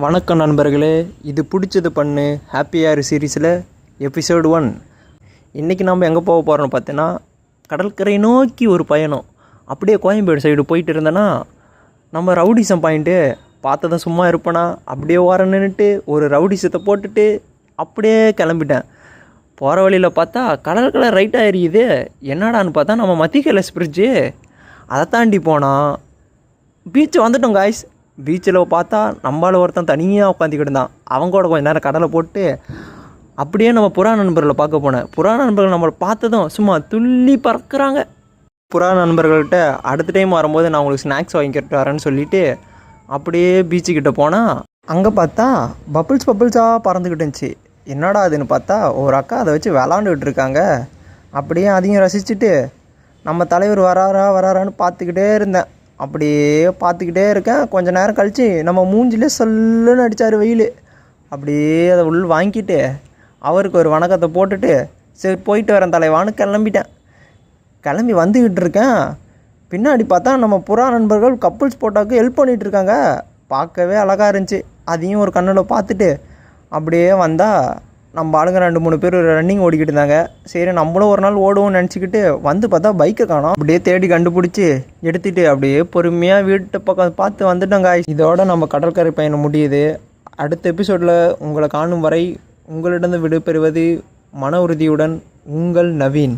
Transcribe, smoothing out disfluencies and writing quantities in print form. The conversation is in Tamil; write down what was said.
வணக்கம் நண்பர்களே, இது பிடிச்சது பண்ணு ஹாப்பி ஆர் சீரீஸில் எபிசோடு 1. இன்றைக்கி நம்ம எங்கே போக போகிறோம்னு பார்த்தீங்கன்னா, கடற்கரை நோக்கி ஒரு பயணம். அப்படியே கோயம்பேடு சைடு போயிட்டு இருந்தேன்னா, நம்ம ரவுடிசம் பாயிண்ட்டு பார்த்ததும் சும்மா இருப்பேனா, அப்படியே ஓரம் நின்றுட்டு ஒரு ரவுடிசத்தை போட்டுட்டு அப்படியே கிளம்பிட்டேன். போகிற வழியில் பார்த்தா கடற்கரை ரைட்டாக எரியுது. என்னடான்னு பார்த்தா நம்ம மத்திய கைலாஷ் பிரிட்ஜு. அதை தாண்டி போனால் பீச்சு வந்துட்டோம் காய்ஸ். பீச்சில் பார்த்தா நம்மளால் ஒருத்தன் தனியாக உட்காந்துக்கிட்டு இருந்தான். அவங்க கூட கொஞ்சம் நேரம் கடலை போட்டு அப்படியே நம்ம புறா நண்பர்களை பார்க்க போனேன். புறா நண்பர்கள் நம்மளை பார்த்ததும் சும்மா துள்ளி பறக்கிறாங்க. புறா நண்பர்கள்கிட்ட அடுத்த டைம் வரும்போது நான் உங்களுக்கு ஸ்நாக்ஸ் வாங்கிக்கிட்டு வரேன்னு சொல்லிவிட்டு அப்படியே பீச்சுக்கிட்ட போனால் அங்கே பார்த்தா பப்புள்ஸாக பறந்துக்கிட்டு இருந்துச்சு. என்னடா அதுன்னு பார்த்தா ஒரு அக்கா அதை வச்சு விளாண்டுக்கிட்டு இருக்காங்க. அப்படியே அதையும் ரசிச்சுட்டு நம்ம தலைவர் வராரான்னு பார்த்துக்கிட்டே இருந்தேன். அப்படியே பார்த்துக்கிட்டே இருக்கேன். கொஞ்சம் நேரம் கழித்து நம்ம மூஞ்சிலே சொல்லுன்னு அடித்தார் வெயில். அப்படியே அதை உள் வாங்கிட்டு அவருக்கு ஒரு வணக்கத்தை போட்டுட்டு சரி போயிட்டு வரேன் தலைவான்னு கிளம்பி வந்துக்கிட்டு இருக்கேன். பின்னாடி பார்த்தா நம்ம புறா நண்பர்கள் கப்புள்ஸ் போட்டாவுக்கு ஹெல்ப் பண்ணிகிட்டு இருக்காங்க. பார்க்கவே அழகாக இருந்துச்சு. அதையும் ஒரு கண்ணில் பார்த்துட்டு அப்படியே வந்தால் நம்ம ஆளுங்க 2-3 பேர் ரன்னிங் ஓடிக்கிட்டு இருந்தாங்க. சரி நம்மளும் ஒரு நாள் ஓடுவோம்னு நினச்சிக்கிட்டு வந்து பார்த்தா பைக்கை காணோம். அப்படியே தேடி கண்டுபிடிச்சி எடுத்துகிட்டு அப்படியே பொறுமையாக வீட்டு பக்கம் பார்த்து வந்துட்டோங்க. இதோட நம்ம கடற்கரை பயணம் முடியுது. அடுத்த எபிசோடில் உங்களை காணும் வரை உங்களிடம் விடைபெறுவது மன உறுதியுடன் உங்கள் நவீன்.